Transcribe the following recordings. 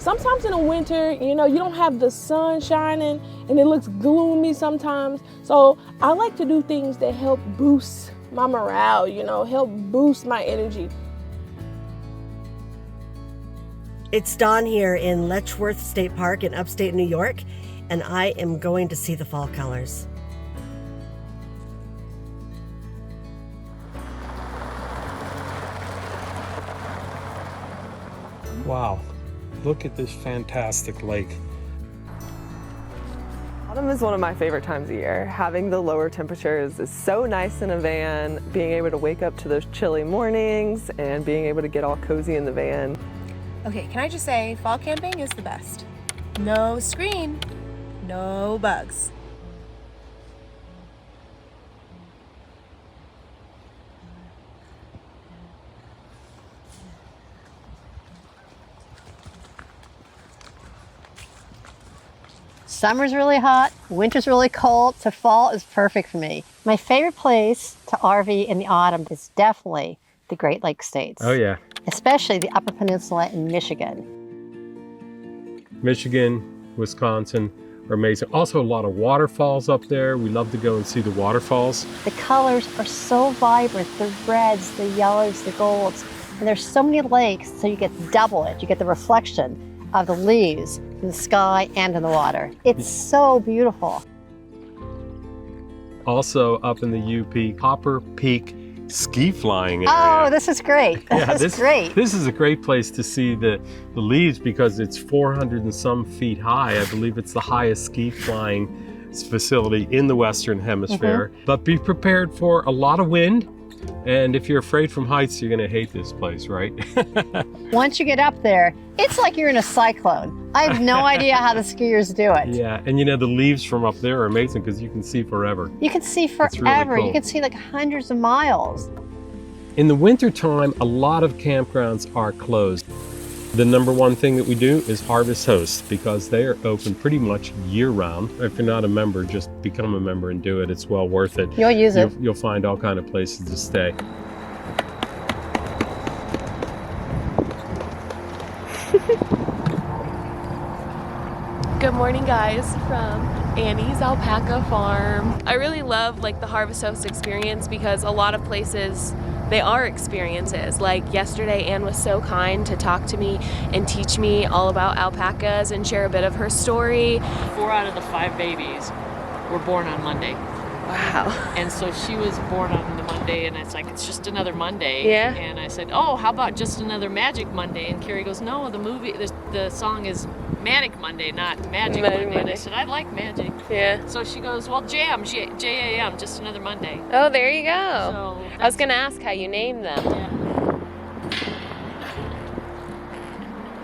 sometimes in the winter, you know, you don't have the sun shining and it looks gloomy sometimes. So I like to do things that help boost my morale, you know, help boost my energy. It's Dawn here in Letchworth State Park in upstate New York, and I am going to see the fall colors. Wow, look at this fantastic lake. Autumn is one of my favorite times of year. Having the lower temperatures is so nice in a van, being able to wake up to those chilly mornings and being able to get all cozy in the van. Okay, can I just say, fall camping is the best. No screen, no bugs. Summer's really hot, winter's really cold, so fall is perfect for me. My favorite place to RV in the autumn is definitely the Great Lakes states. Oh yeah. Especially the Upper Peninsula in Michigan. Michigan, Wisconsin are amazing. Also a lot of waterfalls up there. We love to go and see the waterfalls. The colors are so vibrant, the reds, the yellows, the golds, and there's so many lakes, so you get double it. You get the reflection of the leaves in the sky and in the water. It's so beautiful. Also up in the UP, Copper Peak ski flying area. Oh, this is great. This is great. This is a great place to see the leaves because it's 400 and some feet high. I believe it's the highest ski flying facility in the Western Hemisphere. But be prepared for a lot of wind. And if you're afraid from heights, you're gonna hate this place, right? Once you get up there, it's like you're in a cyclone. I have no idea how the skiers do it. Yeah, and you know, the leaves from up there are amazing because you can see forever. You can see forever. Really cool. You can see like hundreds of miles. In the wintertime, a lot of campgrounds are closed. The number one thing that we do is Harvest Host because they are open pretty much year round. If you're not a member, just become a member and do it. It's well worth it. You'll use it. You'll find all kind of places to stay. Good morning, guys, from Annie's Alpaca Farm. I really love like the Harvest Host experience because a lot of places they are experiences. Like yesterday, Anne was so kind to talk to me and teach me all about alpacas and share a bit of her story. 4 out of the 5 babies were born on Monday. Wow. And so she was born on the Monday, and it's like, it's just another Monday. Yeah. And I said, oh, how about just another Magic Monday? And Carrie goes, no, the song is Manic Monday, not Magic Monday. And I said, I like magic. Yeah. So she goes, well, Jam, J-A-M, just another Monday. Oh, there you go. So I was gonna ask how you named them. Yeah.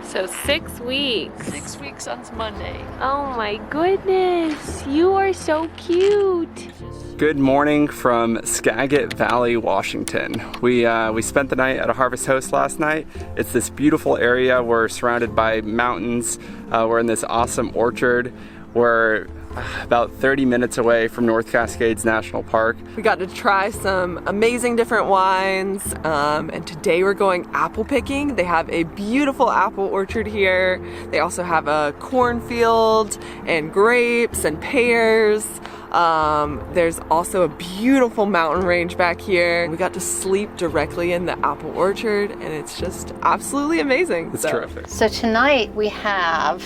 So 6 weeks. 6 weeks on Monday. Oh my goodness, you are so cute. Good morning from Skagit Valley, Washington. We spent the night at a Harvest Host last night. It's this beautiful area. We're surrounded by mountains. We're in this awesome orchard. We're about 30 minutes away from North Cascades National Park. We got to try some amazing different wines, and today we're going apple picking. They have a beautiful apple orchard here. They also have a cornfield and grapes and pears. There's also a beautiful mountain range back here. We got to sleep directly in the apple orchard, and it's just absolutely amazing. It's terrific. So tonight we have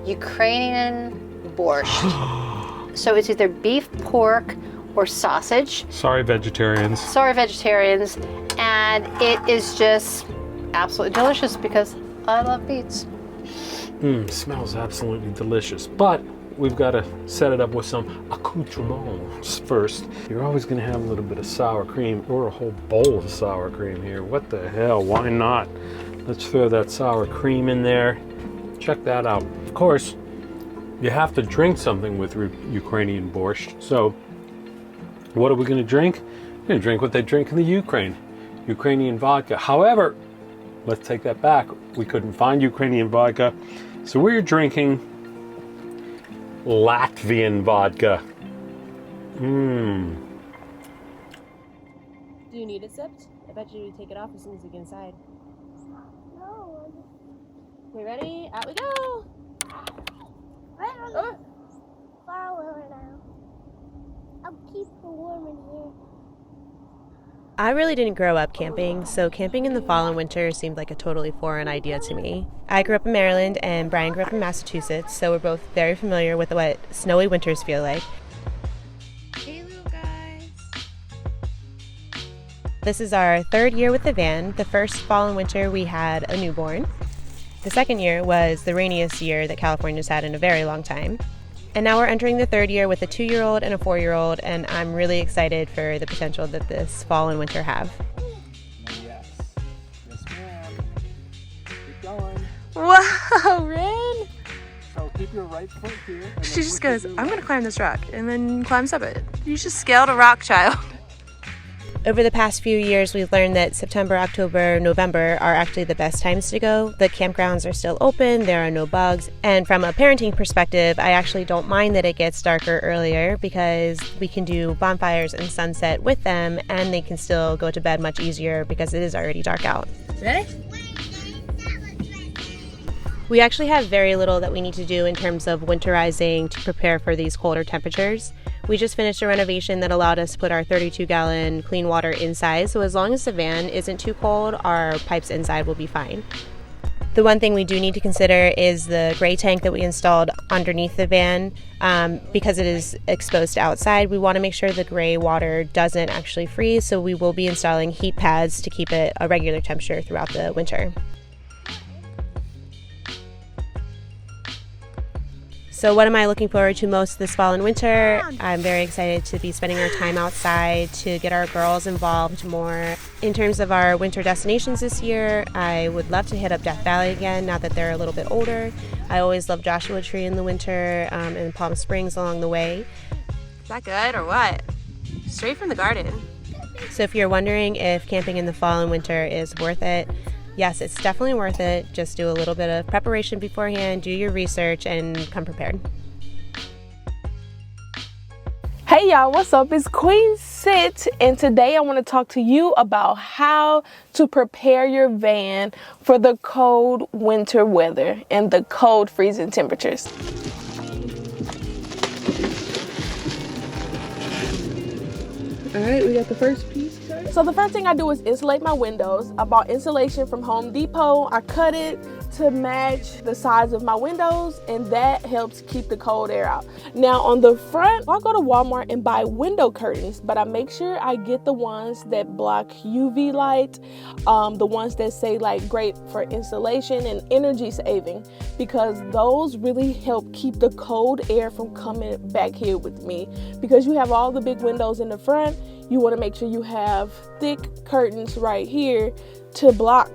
Ukrainian borscht. So it's either beef, pork, or sausage. Sorry, vegetarians. Sorry, vegetarians. And it is just absolutely delicious because I love beets. Smells absolutely delicious. But we've got to set it up with some accoutrements first. You're always going to have a little bit of sour cream or a whole bowl of sour cream here. What the hell? Why not? Let's throw that sour cream in there. Check that out. Of course, you have to drink something with Ukrainian borscht. So what are we going to drink? We're going to drink what they drink in the Ukraine. Ukrainian vodka. However, let's take that back. We couldn't find Ukrainian vodka. So we're drinking Latvian vodka. Do you need it sipped? I bet you take it off as soon as you get inside. We ready? Out we go. Oh. Far warmer now. I'll keep it warm in here. I really didn't grow up camping, so camping in the fall and winter seemed like a totally foreign idea to me. I grew up in Maryland and Brian grew up in Massachusetts, so we're both very familiar with what snowy winters feel like. Hey little guys. This is our third year with the van. The first fall and winter we had a newborn. The second year was the rainiest year that California's had in a very long time. And now we're entering the third year with a 2-year-old and a 4-year-old, and I'm really excited for the potential that this fall and winter have. Yes. Yes, ma'am. Keep going. Wow, Rin! So keep your right foot here. And She just goes, I'm gonna climb this rock, and then climbs up it. You just scaled a rock, child. Over the past few years, we've learned that September, October, November are actually the best times to go. The campgrounds are still open, there are no bugs, and from a parenting perspective, I actually don't mind that it gets darker earlier because we can do bonfires and sunset with them, and they can still go to bed much easier because it is already dark out. Ready? We actually have very little that we need to do in terms of winterizing to prepare for these colder temperatures. We just finished a renovation that allowed us to put our 32-gallon clean water inside, so as long as the van isn't too cold, our pipes inside will be fine. The one thing we do need to consider is the gray tank that we installed underneath the van. Because it is exposed to outside, we want to make sure the gray water doesn't actually freeze, so we will be installing heat pads to keep it a regular temperature throughout the winter. So what am I looking forward to most this fall and winter? I'm very excited to be spending our time outside, to get our girls involved more. In terms of our winter destinations this year, I would love to hit up Death Valley again now that they're a little bit older. I always love Joshua Tree in the winter and Palm Springs along the way. Is that good or what? Straight from the garden. So if you're wondering if camping in the fall and winter is worth it, yes, it's definitely worth it. Just do a little bit of preparation beforehand, do your research, and come prepared. Hey y'all, what's up? It's Queen Sit, and today I want to talk to you about how to prepare your van for the cold winter weather and the cold freezing temperatures. All right, we got the first piece. So the first thing I do is insulate my windows. I bought insulation from Home Depot. I cut it to match the size of my windows, and that helps keep the cold air out. Now on the front, I'll go to Walmart and buy window curtains, but I make sure I get the ones that block UV light, the ones that say like great for insulation and energy saving, because those really help keep the cold air from coming back here with me. Because you have all the big windows in the front, you want to make sure you have thick curtains right here to block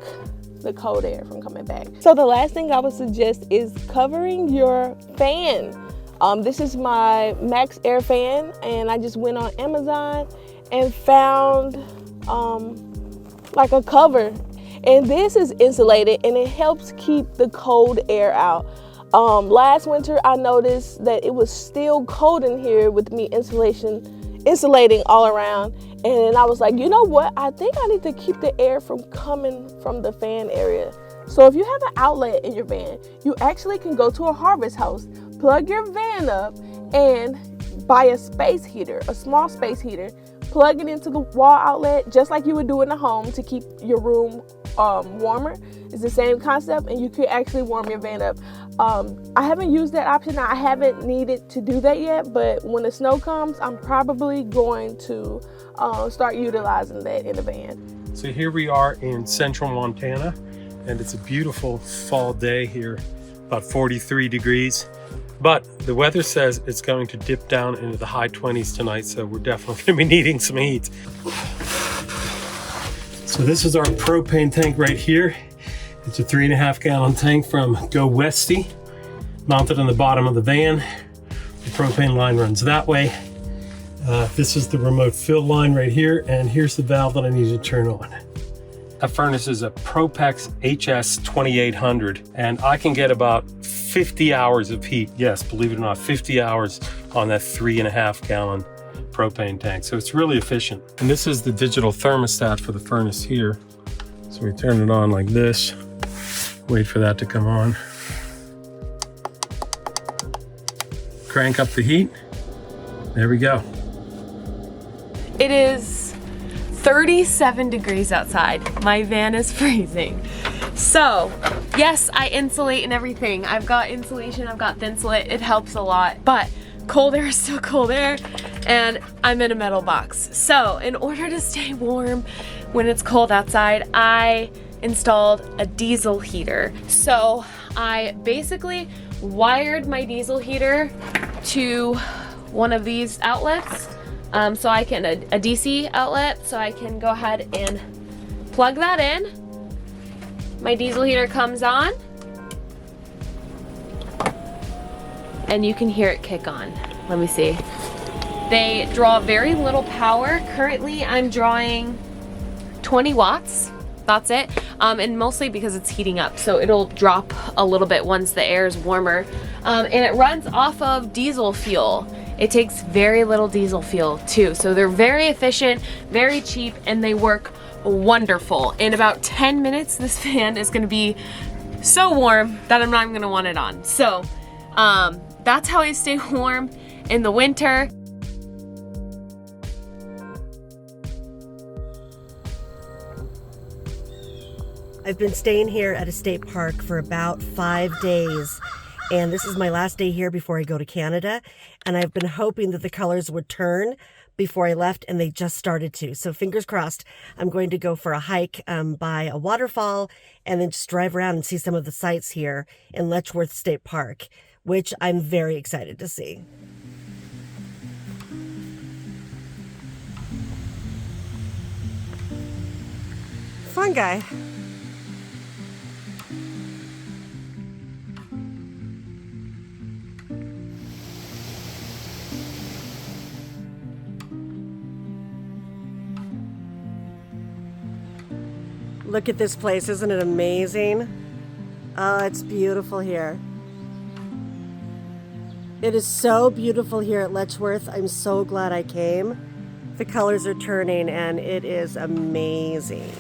the cold air from coming back. So the last thing I would suggest is covering your fan. This is my Max Air fan, and I just went on Amazon and found like a cover, and this is insulated and it helps keep the cold air out. Last winter I noticed that it was still cold in here with me insulating all around, and I was like, you know what, I think I need to keep the air from coming from the fan area. So if you have an outlet in your van, you actually can go to a Harvest House, plug your van up, and buy a space heater, a small space heater, plug it into the wall outlet just like you would do in the home to keep your room warmer. It's the same concept, and you could actually warm your van up. I haven't used that option. I haven't needed to do that yet, but when the snow comes, I'm probably going to start utilizing that in the van. So here we are in central Montana, and it's a beautiful fall day here, about 43 degrees. But the weather says it's going to dip down into the high 20s tonight, so we're definitely going to be needing some heat. So this is our propane tank right here. It's a 3.5 gallon tank from Go Westy, mounted on the bottom of the van. The propane line runs that way. This is the remote fill line right here, and here's the valve that I need to turn on. That furnace is a Propex HS 2800, and I can get about 50 hours of heat. Yes, believe it or not, 50 hours on that 3.5 gallon propane tank. So it's really efficient. And this is the digital thermostat for the furnace here. So we turn it on like this. Wait for that to come on. Crank up the heat. There we go. It is 37 degrees outside. My van is freezing. So, yes, I insulate and everything. I've got insulation, I've got thinsulate. It helps a lot, but cold air is still cold air, and I'm in a metal box. So, in order to stay warm when it's cold outside, I installed a diesel heater. So, I basically wired my diesel heater to one of these outlets, so I can, a DC outlet, so I can go ahead and plug that in. My diesel heater comes on, and you can hear it kick on. Let me see. They draw very little power. Currently, I'm drawing 20 watts. That's it. And mostly because it's heating up, so it'll drop a little bit once the air is warmer. And it runs off of diesel fuel. It takes very little diesel fuel too. So they're very efficient, very cheap, and they work wonderful. In about 10 minutes, this fan is gonna be so warm that I'm not even gonna want it on. So that's how I stay warm in the winter. I've been staying here at a state park for about 5 days, and this is my last day here before I go to Canada, and I've been hoping that the colors would turn before I left, and they just started to. So fingers crossed. I'm going to go for a hike by a waterfall and then just drive around and see some of the sights here in Letchworth State Park, which I'm very excited to see. Fun guy. Look at this place, isn't it amazing? Oh, it's beautiful here. It is so beautiful here at Letchworth. I'm so glad I came. The colors are turning and it is amazing.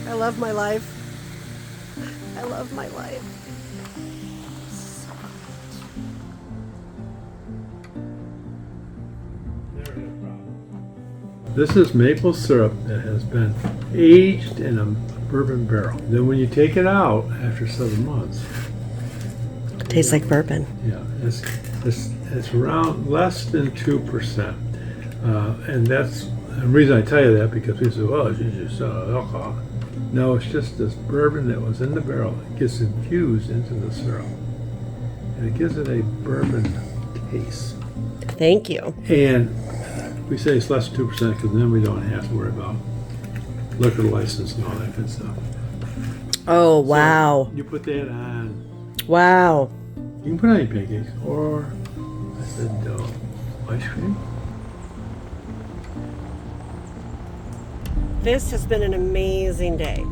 I love my life. I love my life. This is maple syrup that has been aged in a bourbon barrel. Then when you take it out after 7 months, It tastes like bourbon. yeah, it's around less than 2%. And that's the reason I tell you that, because people say, well, it's just alcohol. No, it's just this bourbon that was in the barrel. It gets infused into the syrup. And it gives it a bourbon taste. Thank you. And we say it's less than 2% because then we don't have to worry about liquor license and all that good stuff. Oh, wow. So you put that on. Wow. You can put on your pancakes, or I said ice cream. This has been an amazing day.